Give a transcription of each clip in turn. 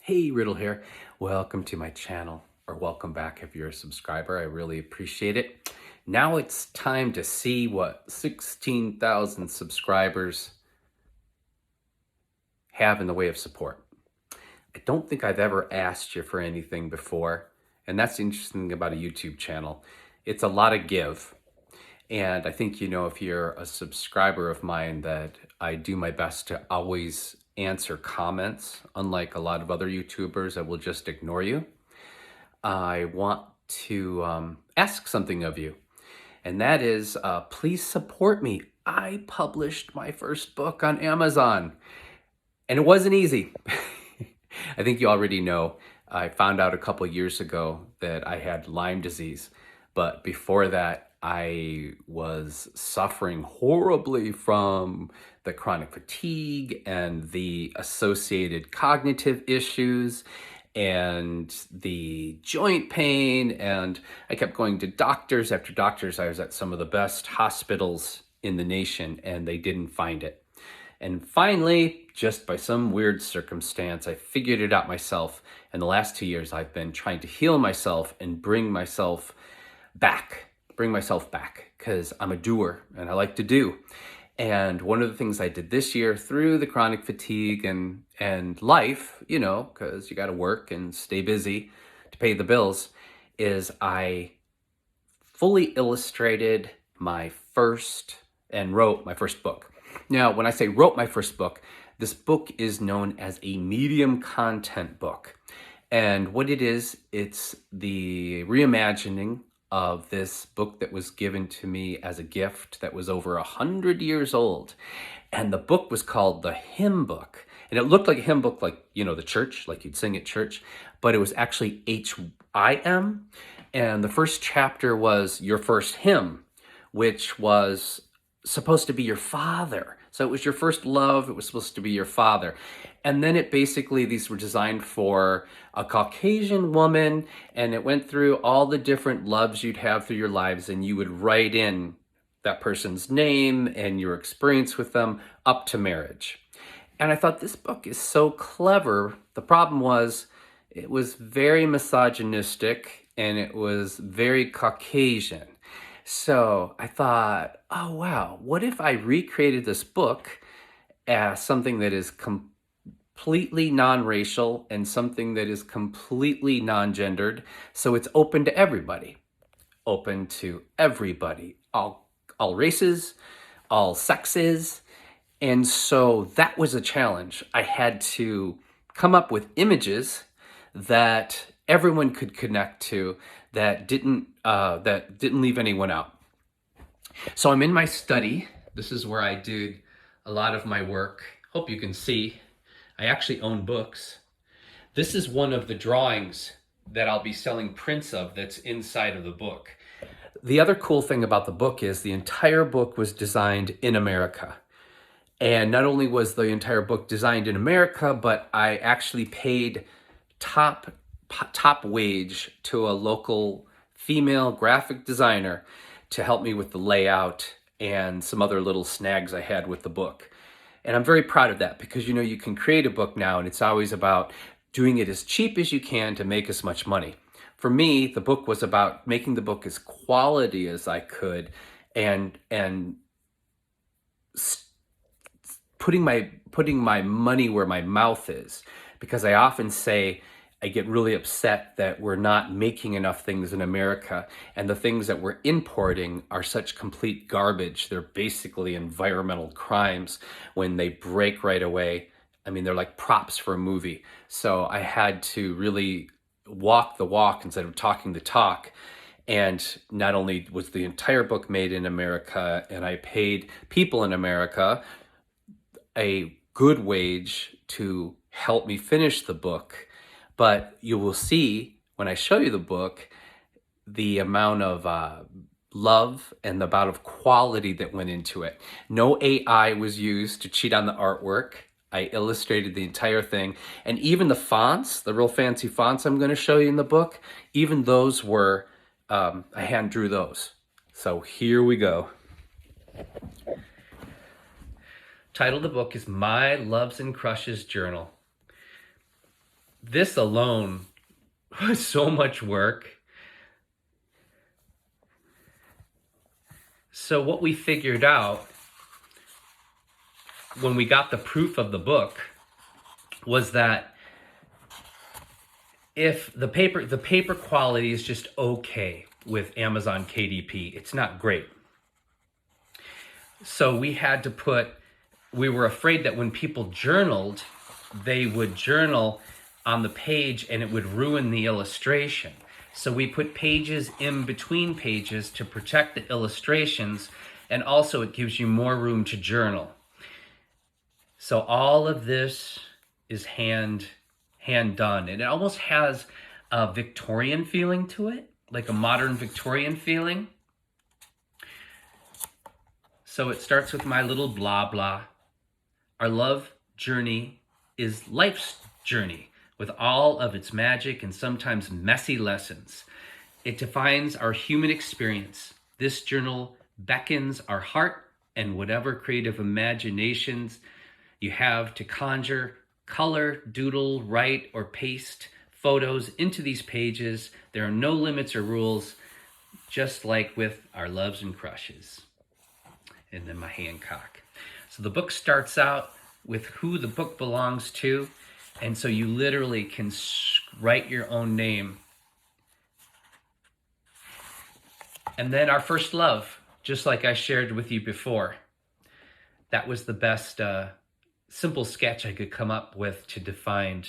Hey, Riddle here. Welcome to my channel, or welcome back if you're a subscriber. I really appreciate it. Now it's time to see what 16,000 subscribers have in the way of support. I don't think I've ever asked you for anything before, and that's the interesting thing about a YouTube channel. It's a lot of give. And I think, if you're a subscriber of mine, that I do my best to always answer comments, unlike a lot of other YouTubers that will just ignore you. I want to ask something of you, and that is please support me. I published my first book on Amazon, and it wasn't easy. I think you already know. I found out a couple years ago that I had Lyme disease, but before that, I was suffering horribly from the chronic fatigue and the associated cognitive issues and the joint pain. And I kept going to doctors after doctors. I was at some of the best hospitals in the nation, and they didn't find it. And finally, just by some weird circumstance, I figured it out myself. And the last 2 years, I've been trying to heal myself and bring myself back, because I'm a doer and I like to do. And one of the things I did this year through the chronic fatigue and life, because you got to work and stay busy to pay the bills, is I fully illustrated my first and wrote my first book. Now, when I say wrote my first book, this book is known as a medium content book. And what it is, it's the reimagining of this book that was given to me as a gift that was over 100 years old. And the book was called The Hymn Book. And it looked like a hymn book, like, the church, like you'd sing at church, but it was actually H-I-M. And the first chapter was Your First Hymn, which was supposed to be your father. So it was your first love. It was supposed to be your father. And then these were designed for a Caucasian woman, and it went through all the different loves you'd have through your lives, and you would write in that person's name and your experience with them up to marriage. And I thought, this book is so clever. The problem was it was very misogynistic and it was very Caucasian. So I thought, oh, wow, what if I recreated this book as something that is completely non-racial and something that is completely non-gendered, so it's open to everybody, all races, all sexes. And so that was a challenge. I had to come up with images that everyone could connect to, that didn't leave anyone out. So I'm in my study. This is where I did a lot of my work. Hope you can see. I actually own books. This is one of the drawings that I'll be selling prints of that's inside of the book. The other cool thing about the book is the entire book was designed in America. And not only was the entire book designed in America, but I actually paid top wage to a local female graphic designer to help me with the layout and some other little snags I had with the book. And I'm very proud of that, because you can create a book now, and it's always about doing it as cheap as you can to make as much money. For me, the book was about making the book as quality as I could, and putting my money where my mouth is, because I often say I get really upset that we're not making enough things in America, and the things that we're importing are such complete garbage. They're basically environmental crimes when they break right away. I mean, they're like props for a movie. So I had to really walk the walk instead of talking the talk. And not only was the entire book made in America, and I paid people in America a good wage to help me finish the book, but you will see when I show you the book, the amount of love and the amount of quality that went into it. No AI was used to cheat on the artwork. I illustrated the entire thing. And even the fonts, the real fancy fonts I'm going to show you in the book, even those were, I hand drew those. So here we go. Title of the book is My Loves and Crushes Journal. this alone was so much work. So what we figured out when we got the proof of the book was that if the paper quality is just okay with Amazon KDP, it's not great. So we were afraid that when people journaled, they would journal on the page and it would ruin the illustration. So we put pages in between pages to protect the illustrations, and also it gives you more room to journal. So all of this is hand done, and it almost has a Victorian feeling to it, like a modern Victorian feeling. So it starts with my little blah blah. Our love journey is life's journey with all of its magic and sometimes messy lessons. It defines our human experience. This journal beckons our heart and whatever creative imaginations you have to conjure, color, doodle, write, or paste photos into these pages. There are no limits or rules, just like with our loves and crushes. And then my Hancock. So the book starts out with who the book belongs to, and so you literally can write your own name. And then our first love, just like I shared with you before. That was the best simple sketch I could come up with to define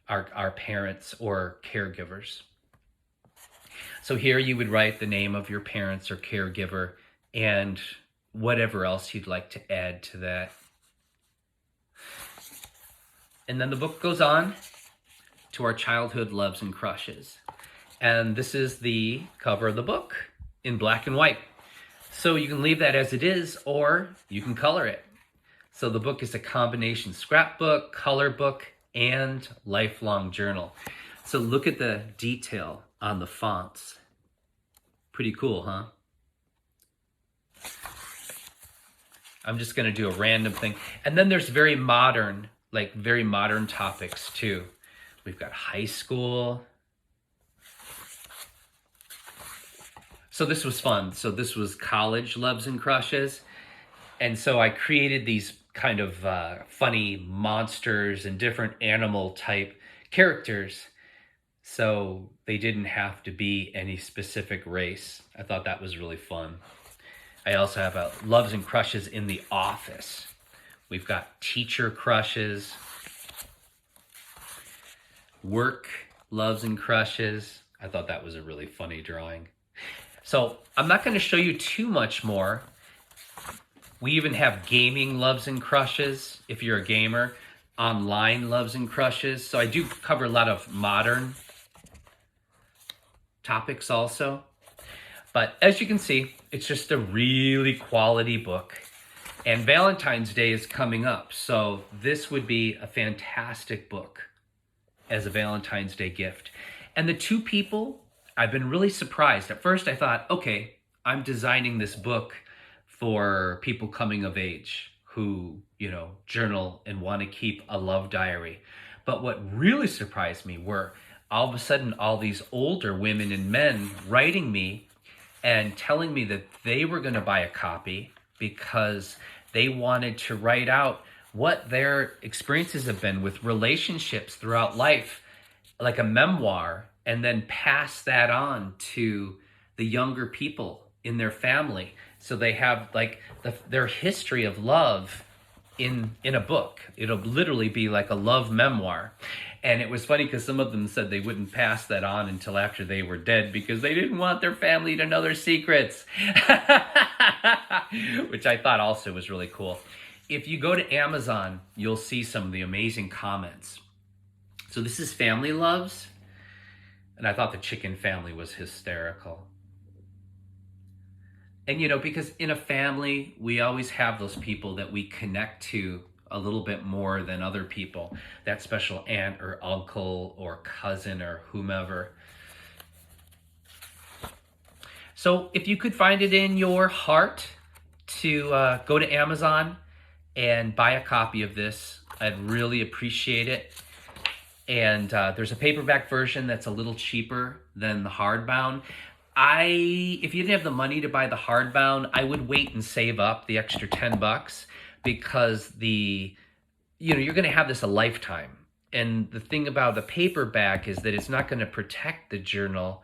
our parents or caregivers. So here you would write the name of your parents or caregiver and whatever else you'd like to add to that. And then the book goes on to our childhood loves and crushes. And this is the cover of the book in black and white. So you can leave that as it is, or you can color it. So the book is a combination scrapbook, color book, and lifelong journal. So look at the detail on the fonts. Pretty cool, huh? I'm just going to do a random thing. And then there's very modern topics too. We've got high school. So this was fun. So this was college loves and crushes. And so I created these kind of funny monsters and different animal type characters. So they didn't have to be any specific race. I thought that was really fun. I also have loves and crushes in the office. We've got teacher crushes, work loves and crushes. I thought that was a really funny drawing. So I'm not going to show you too much more. We even have gaming loves and crushes, if you're a gamer, online loves and crushes. So I do cover a lot of modern topics also. But as you can see, it's just a really quality book. And Valentine's Day is coming up, so this would be a fantastic book as a Valentine's Day gift. And the two people, I've been really surprised. At first I thought, okay, I'm designing this book for people coming of age who, journal and want to keep a love diary. But what really surprised me were all of a sudden all these older women and men writing me and telling me that they were going to buy a copy because they wanted to write out what their experiences have been with relationships throughout life, like a memoir, and then pass that on to the younger people in their family. So they have like their history of love in a book. It'll literally be like a love memoir. And it was funny because some of them said they wouldn't pass that on until after they were dead because they didn't want their family to know their secrets, which I thought also was really cool. If you go to Amazon, you'll see some of the amazing comments. So this is Family Loves, and I thought the chicken family was hysterical. And because in a family, we always have those people that we connect to a little bit more than other people, that special aunt or uncle or cousin or whomever. So if you could find it in your heart to go to Amazon and buy a copy of this, I'd really appreciate it. And there's a paperback version that's a little cheaper than the hardbound. If you didn't have the money to buy the hardbound, I would wait and save up the extra $10 because you're going to have this a lifetime. And the thing about the paperback is that it's not going to protect the journal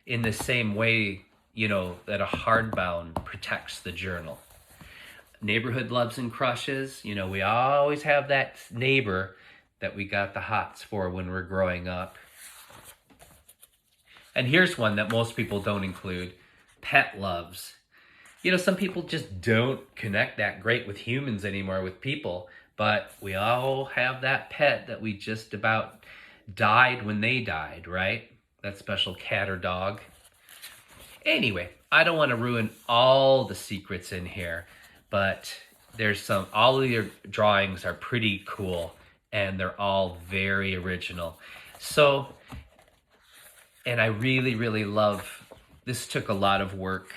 in the same way, that a hardbound protects the journal. Neighborhood loves and crushes. We always have that neighbor that we got the hots for when we're growing up. And here's one that most people don't include: pet loves. Some people just don't connect that great with humans anymore, with people, but we all have that pet that we just about died when they died, right? That special cat or dog. Anyway, I don't want to ruin all the secrets in here, but all of your drawings are pretty cool, and they're all very original. So, and I really, really love, this took a lot of work.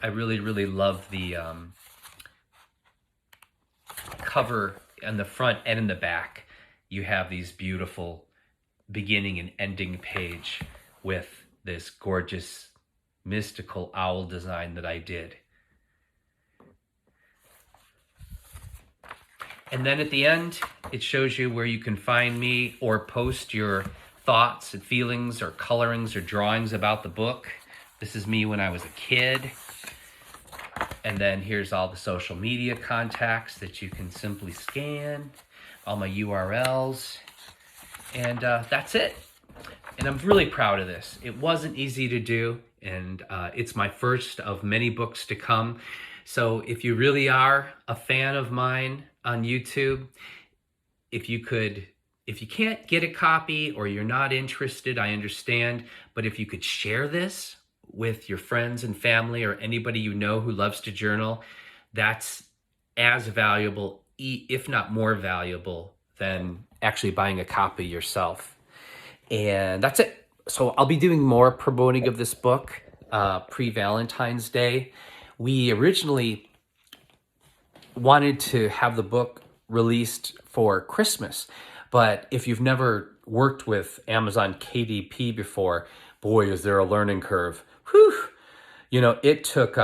I really, really love the cover on the front and in the back. You have these beautiful beginning and ending page with this gorgeous mystical owl design that I did. And then at the end, it shows you where you can find me or post your thoughts and feelings or colorings or drawings about the book. This is me when I was a kid. And then here's all the social media contacts that you can simply scan, all my URLs, and that's it. And I'm really proud of this. It wasn't easy to do, and it's my first of many books to come. So if you really are a fan of mine on YouTube, if you can't get a copy or you're not interested, I understand, but if you could share this with your friends and family or anybody you know who loves to journal, that's as valuable, if not more valuable, than actually buying a copy yourself. And that's it. So I'll be doing more promoting of this book pre-Valentine's Day. We originally wanted to have the book released for Christmas, but if you've never worked with Amazon KDP before, boy, is there a learning curve. Whew. It took,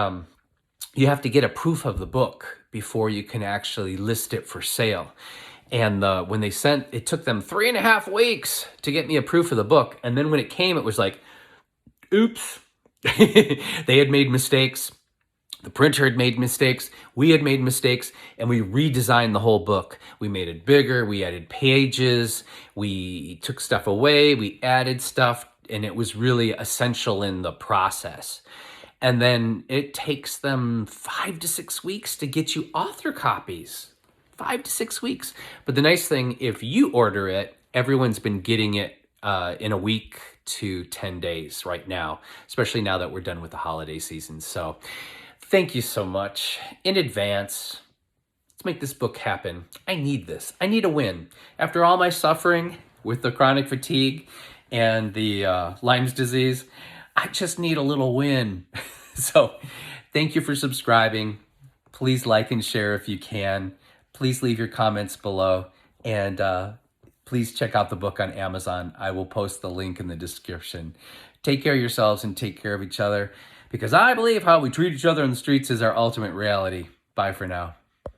you have to get a proof of the book before you can actually list it for sale. And when they sent, it took them 3.5 weeks to get me a proof of the book. And then when it came, it was like, oops, they had made mistakes. The printer had made mistakes. We had made mistakes, and we redesigned the whole book. We made it bigger. We added pages. We took stuff away. We added stuff, and it was really essential in the process. And then it takes them 5 to 6 weeks to get you author copies. 5 to 6 weeks. But the nice thing, if you order it, everyone's been getting it in a week to 10 days right now, especially now that we're done with the holiday season. So thank you so much in advance. Let's make this book happen. I need this. I need a win. After all my suffering with the chronic fatigue and the Lyme's disease, I just need a little win. So thank you for subscribing. Please like and share if you can. Please leave your comments below. And please check out the book on Amazon. I will post the link in the description. Take care of yourselves and take care of each other, because I believe how we treat each other in the streets is our ultimate reality. Bye for now.